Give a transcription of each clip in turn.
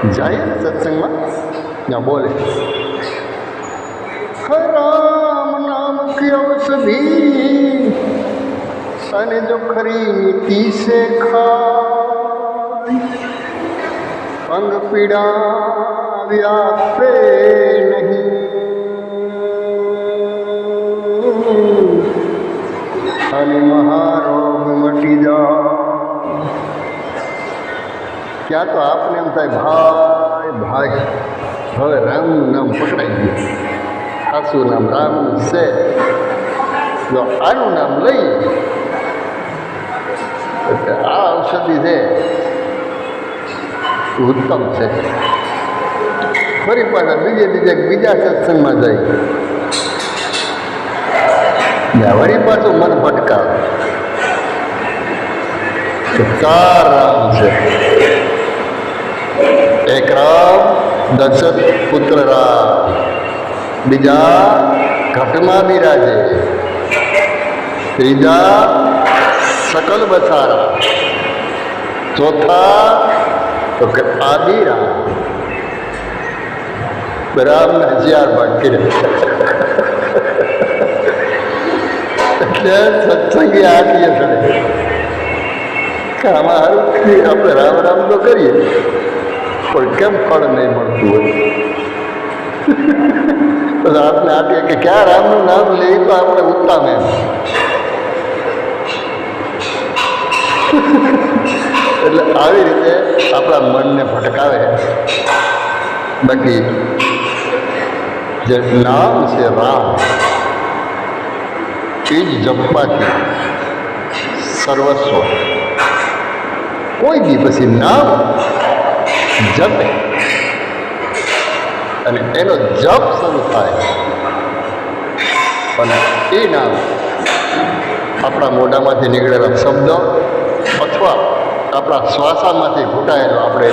જાય સત્સંગમાં ત્યાં બોલે રામ નામ કી ઔષધી અને જો ખરી મીઠી સે ખાય અંગ પીડા વ્યાપે નહીં અને મહારોગ મટી જાય. ત્યાં તો આપને એમ થાય ભાઈ ભાઈ હવે રામનું નામ પકડાઈ ગયું, સાસું નામ રામનું છે, જો આનું નામ લઈ એટલે આ ઔષધિ છે ઉત્તમ છે. ફરી પાછા બીજા સત્સંગમાં જાય વળી પાછું મન ભટકાવે કે 4 રામ છે. એક રામ દશરથ પુત્ર રામ, બીજા ઘટમાં બિરાજે, ત્રીજા સકલ બસારા, ચોથા તો કે આદિ રામ. રામને હજાર ભાગ કર્યા એટલે સત્સંગી આટીએ ચડે કે આમાં સારું આપણે રામ રામ તો કરીએ પણ કેમ ફળ નહીં મળતું હોય. તો આપણે આપીએ કે ક્યાં રામનું નામ લઈએ તો આપણે ઉત્તમ એમ. એટલે આવી રીતે આપણા મનને ભટકાવે. બાકી જે નામ છે રામ એ જ જપવાથી સર્વસ્વ. કોઈ બી પછી નામ જપે અને એનો જપ શરૂ થાય અને એ નામ આપણા મોઢામાંથી નીકળેલા શબ્દો અથવા આપણા શ્વાસામાંથી ઘૂંટાયેલો આપણે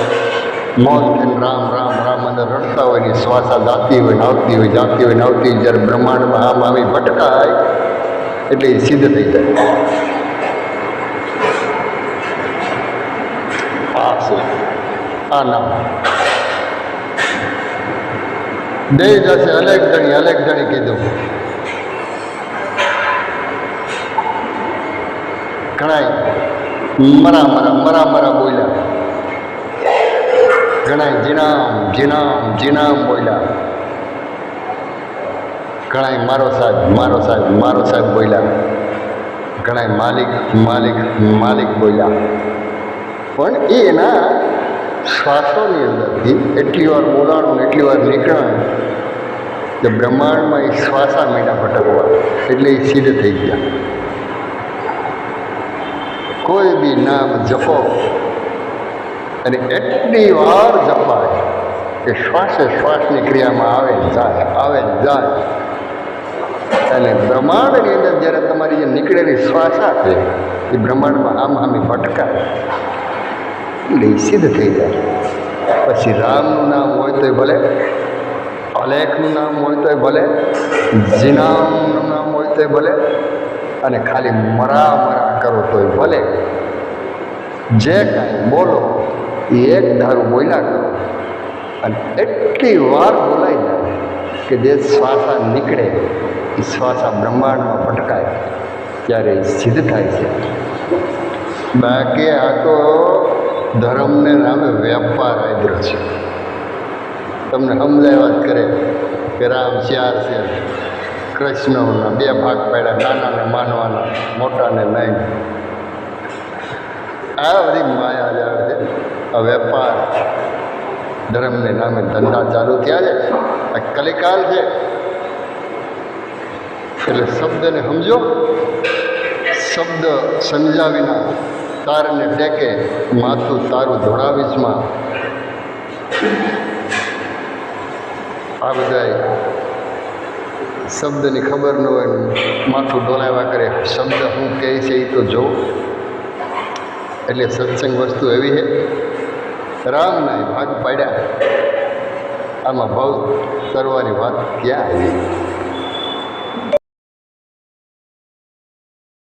મૌન થઈને રામ રામ રામ અને રડતા હોય ને શ્વાસા જાતી હોય ને આવતી હોય, જાતી હોય ને આવતી. જ્યારે બ્રહ્માંડમાં આમ આવી ભટકાય એટલે એ સિદ્ધ થઈ જાય. આ છે આ નામ. બે જશે અલેખ ધણી કીધું. ઘણાય મરા બોલ્યા, ઘણાય જીનામ બોલ્યા, ઘણાય મારો સાહેબ બોલ્યા, ઘણાય માલિક બોલ્યા. પણ એના શ્વાસોની અંદરથી એટલી વાર બોલાણું એટલી વાર નીકળાણું કે બ્રહ્માંડમાં એ શ્વાસા મીંડા ભટકવા એટલે એ સિદ્ધ થઈ ગયા. કોઈ બી નામ જપો અને એટલી વાર જપાય કે શ્વાસની ક્રિયામાં આવે જાય. અને બ્રહ્માંડની અંદર જ્યારે તમારી જે નીકળેલી શ્વાસા છે એ બ્રહ્માંડમાં આમી ભટકાય એટલે એ સિદ્ધ થઈ જાય. પછી રામનું નામ હોય તોય ભલે, અલેખનું નામ હોય તોય ભલે, જીનામનું નામ હોય તોય ભલે, અને ખાલી મરા કરો તોય ભલે. જે કાંઈ બોલો એ એક ધારું બોલ્યા કરો અને એટલી વાર બોલાઈ જાય કે જે શ્વાસા નીકળે એ શ્વાસા બ્રહ્માંડમાં ભટકાય ત્યારે એ સિદ્ધ થાય છે. બાકી આ તો ધર્મને નામે વેપાર આદર્યો છે. તમને સમજાવ્યા જ કરે કે રામ 4 છે, કૃષ્ણના 2 ભાગ પાડ્યા, નાનાને માનવાના, મોટાને નહીં. આ બધી માયા જાળ છે, આ વેપાર ધર્મને નામે ધંધા ચાલુ થયા છે. આ કલિકાલ છે એટલે શબ્દને સમજો. શબ્દ સમજાવીના તારને ટેકે માથું તારું ધોળાવીશમાં. આ બધાય શબ્દની ખબર ન હોય માથું ડોલાવ્યા કરે. શબ્દ શું કહે છે એ તો જોઉં. એટલે સત્સંગ વસ્તુ એવી છે. રામના ભાગ પાડ્યા, આમાં ભાવ કરવાની વાત ક્યાં આવી?